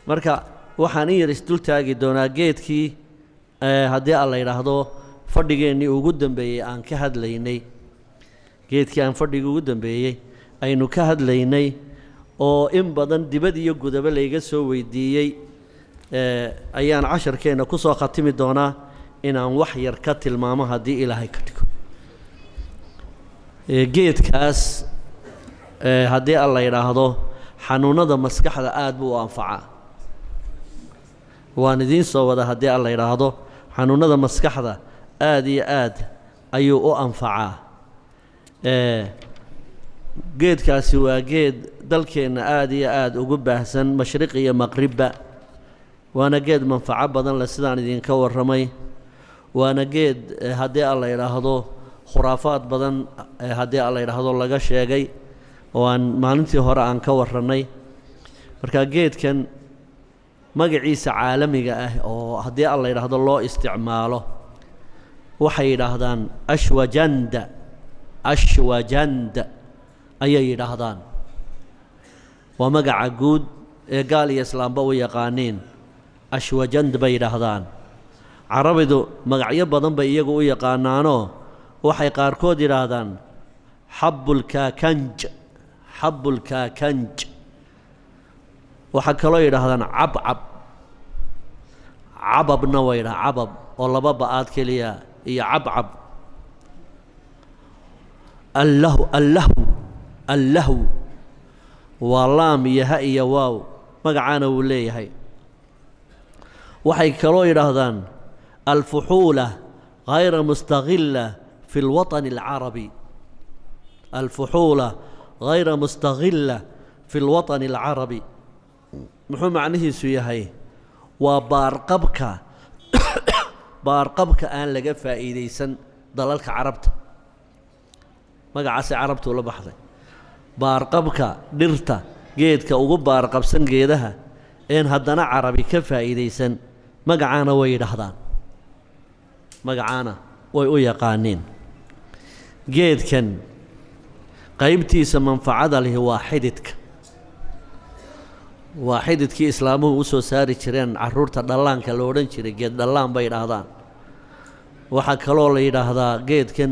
marka waxaan in yar isdul taagi doonaa geedkii haddii aan la yidhaahdo fadhigeennii ugu dambeeyey aan ka hadlaynay geedkii aan fadhigii ugu dambeeyey aynu ka hadlaynay oo in badan dibad iyo gudaba layga soo weydiiyey ayaan casharkeenna ku soo khatimi doonaa inaan wax yar ka tilmaamo haddii ilaahay ka dhigo geedkaas haddii aan la yidhaahdo xanuunada maskaxda aad buu u anfacaa waan idiin soo wada haddii aan la yidhaahdo xanuunada maskaxda aad iyo aad ayuu u anfacaa geedkaasi waa geed dalkeenna aad iyo aad ugu baahsan mashriq iyo maqribba waana geed manfaco badan leh sidaan idinka warramay waana geed haddii aan la yidhaahdo khuraafaad badan haddii aan la yidhaahdo laga sheegay oo aan maalintii hore aan ka warrannay marka geedkan magaciisa caalamiga ah oo haddii aan la yidhaahdo loo isticmaalo waxay yidhaahdaan ashwajanda ashwajanda ayay yidhaahdaan waa magaca guud ee gaal iyo islaamba u yaqaaniin ashwajand bay yidhaahdaan carabidu magacyo badan bay iyagu u yaqaanaanoo waxay qaarkood yidhaahdaan xabbulkaakanj xabbulkaakanj waxaa kaloo yidhaahdaan cabcab cababna way yidhaha cabab oo laba ba'aad keliya iyo cabcab allahu allahu allahu waa laam iyo ha iyo waaw magacaana wuu leeyahay waxay kaloo yidhaahdaan alfuxuula غayra mustaqila fi اlwaطن الcarabi alfuxuula غayra mustaqila fi اlwaطن الcarabi muxuu macnihiisu yahay waa baarqabka baarqabka aan laga faa'iidaysan dalalka carabta magacaasay carabtu la baxday baarqabka dhirta geedka ugu baarqabsan geedaha een haddana carabi ka faa'iidaysan magacaana way yidhaahdaan magacaana way u yaqaaniin geedkan qaybtiisa manfacada lihi waa xididka waa xididkii islaamuhu u soo saari jireen carruurta dhallaanka la odhan jiray geed dhallaan bay yidhaahdaan waxaa kaloo la yidhaahdaa geedkan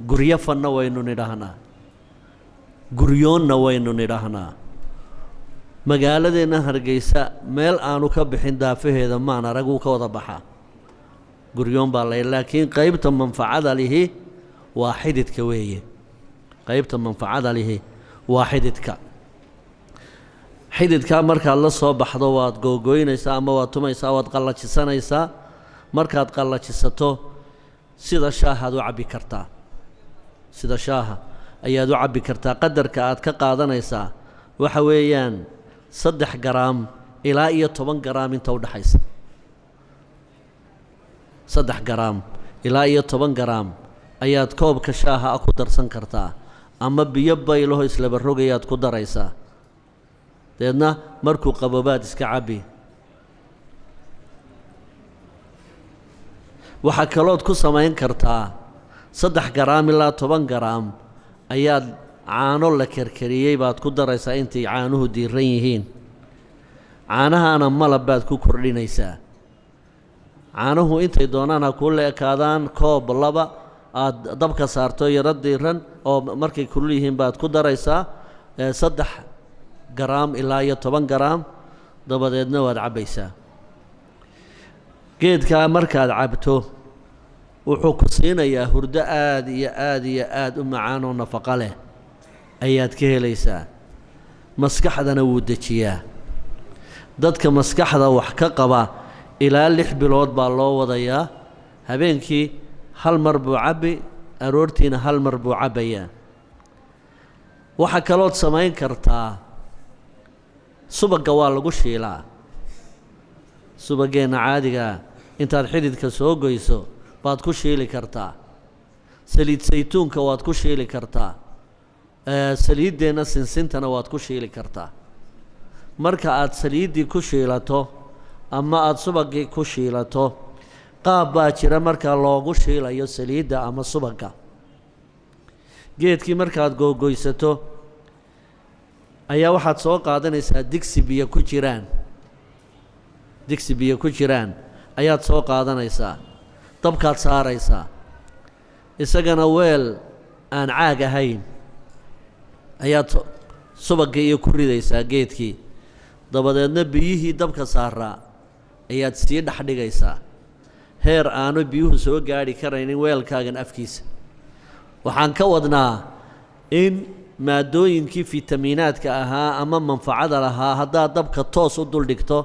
guryafanna waynu nidhaahnaa guryoonna waynu nidhaahnaa magaaladeenna hargeysa meel aanu ka bixin daafaheeda maan arag wuu ka wada baxaa guryoon baa lay laakiin qaybta manfacada lihi waa xididka weeye qaybta manfacada lihi waa xididka xididkaa markaad la soo baxdo waad googoynaysaa ama waad tumaysaa waad qallajisanaysaa markaad qallajisato sida shaahaad u cabbi kartaa sida shaaha ayaad u cabbi kartaa qadarka aad ka qaadanaysaa waxa weeyaan 3 garaam ilaa iyo 10 garaam inta u dhaxaysa 3 garaam ilaa iyo 10 garaam ayaad koobka shaaha ku darsan kartaa ama biyo baylaho islaba rogayaad ku daraysaa deedna markuu qabobaad iska cabbi waxaa kalood ku samayn kartaa 3 garaam ilaa 10 garaam ayaad caano la karkariyey baad ku daraysaa intay caanuhu diiran yihiin caanahaana malab baad ku kordhinaysaa caanuhu intay doonaan ha kuu la ekaadaan koob laba aad dabka saarto yaro diiran oo markay kulul yihiin baad ku daraysaa 3 garaam ilaa iyo 10 garaam dabadeedna waad cabbaysaa geedkaa markaad cabto wuxuu ku siinayaa hurdo aad iyo aad iyo aad u macaan oo nafaqo leh ayaad ka helaysaa maskaxdana wuu dejiyaa dadka maskaxda wax ka qaba ilaa 6 bilood baa loo wadayaa habeenkii hal mar buu cabbi aroortiina hal mar buu cabbayaa waxaa kalood samayn kartaa subagga waa lagu shiilaa subaggeenna caadigaa intaad xididka soo goyso baad ku shiili kartaa saliid saytuunka waad ku shiili kartaa saliiddeenna sinsintana waad ku shiili kartaa marka aad saliiddii ku shiilato ama aad subaggii ku shiilato qaab baa jira markaa loogu shiilayo saliidda ama subagga geedkii markaad googoysato ayaa waxaad soo qaadanaysaa digsi biyo ku jiraan digsi biyo ku jiraan ayaad soo qaadanaysaa dabkaad saaraysaa isagana weel aan caag ahayn ayaad subagga iyo ku ridaysaa geedkii dabadeedna biyihii dabka saaraa ayaad sii dhex dhigaysaa heer aanu biyuhu soo gaadhi karaynin weelkaagan afkiisa waxaan ka wadnaa in maadooyinkii fitamiinaadka ahaa ama manfacada lahaa haddaad dabka toos u dul dhigto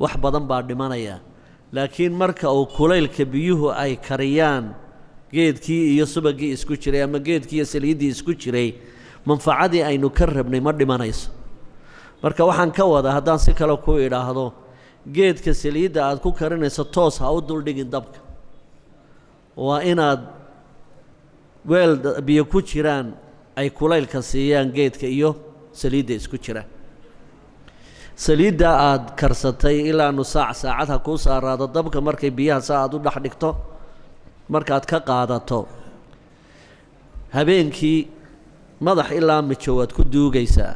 wax badan baa dhimanaya laakiin marka uu kulaylka biyuhu ay kariyaan geedkii iyo subaggii isku jiray ama geedkii iyo saliiddii isku jiray manfacadii aynu ka rabnay ma dhimanayso marka waxaan ka wadaa haddaan si kale ku idhaahdo geedka saliidda aad ku karinayso toos ha u duldhigin dabka waa inaad weel biyo ku jiraan ay kulaylka siiyaan geedka iyo saliidda isku jira saliidda aad karsatay ilaa nus saacad ha kuu saaraado dabka markay biyaha saa aad u dhex dhigto markaad ka qaadato habeenkii madax ilaa mijo waad ku duugaysaa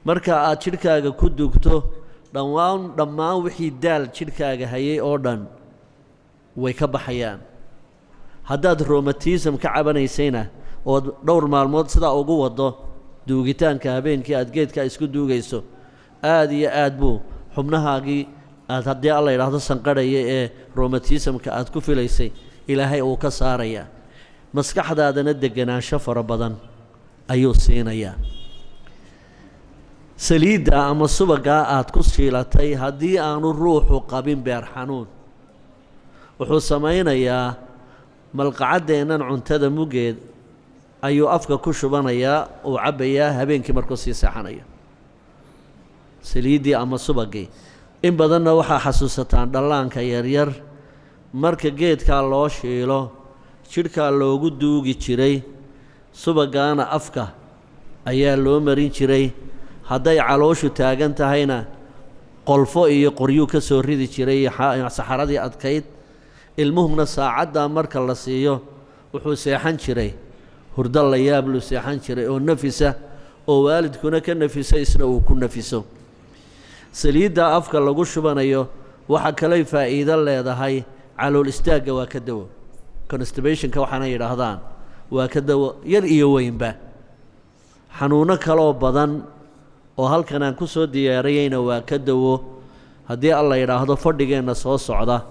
marka aad jidhkaaga ku duugto dhammaan wixii daal jidhkaaga hayay oo dhan way ka baxayaan haddaad rheumatism ka cabanaysayna ood dhowr maalmood sidaa ugu waddo duugitaanka habeenkii aad geedka isku duugayso aad iyo aad buu xubnahaagii aad haddii alla yidhaahdo sanqadhaya ee rheumatismka aad ku filaysay ilaahay uu ka saarayaa maskaxdaadana deganaansho fara badan ayuu siinayaa saliidda ama subaggaa aad ku shiilatay haddii aanu ruuxu qabin beer xanuun wuxuu samaynayaa malqacaddeennan cuntada muggeed ayuu afka ku shubanayaa uu cabbayaa habeenkii markuu sii seexanayo saliiddii ama subaggii in badanna waxaa xasuusataan dhallaanka yaryar marka geedkaa loo shiilo jidhkaa loogu duugi jiray subaggaana afka ayaa loo marin jiray hadday calooshu taagan tahayna qolfo iyo qoryuu ka soo ridi jiray saxaradii adkayd ilmuhuna saacaddaa marka la siiyo wuxuu seexan jiray hurdo la yaab luu seexan jiray oo nafisa oo waalidkuna ka nafiso isna uu ku nafiso saliidda afka lagu shubanayo waxa kaley faa'iido leedahay calool istaagga waa ka dawo constipationka waxaana yidhaahdaan waa ka dawo yar iyo weynba xanuuno kaloo badan oo halkan aan ku soo diyaariyeyna waa ka dawo haddii alla yidhaahdo fadhigeenna soo socda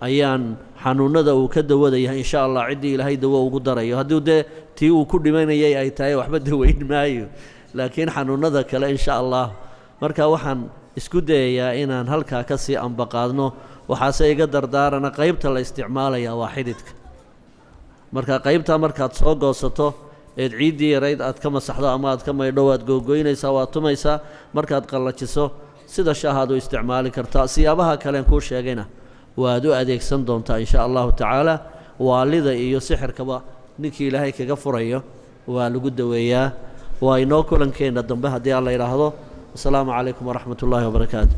ayaan xanuunada uu ka dawada yahay insha allah ciddii ilaahay dawo ugu darayo haddii dee tii uu ku dhimanayay ay tahay waxba daweyn maayo laakiin xanuunada kale insha allah marka waxaan isku dayayaa inaan halkaa ka sii ambaqaadno waxaase iga dardaarana qaybta la isticmaalayaa waa xididka marka qaybtaa markaad soo goosato eed ciiddii yarayd aad ka masaxdo ama aad ka maydho waad googoynaysaa waad tumaysaa markaad qallajiso sida shaahaad u isticmaali kartaa siyaabaha kalean kuu sheegayna waad u adeegsan doontaa insha allahu tacaala waalida iyo sixirkaba ninkii ilaahay kaga furayo waa lagu daweeyaa waa inoo kulankeenna dambe haddii alla yidhaahdo asalaamu calaykum waraxmat ullaahi wabarakaatu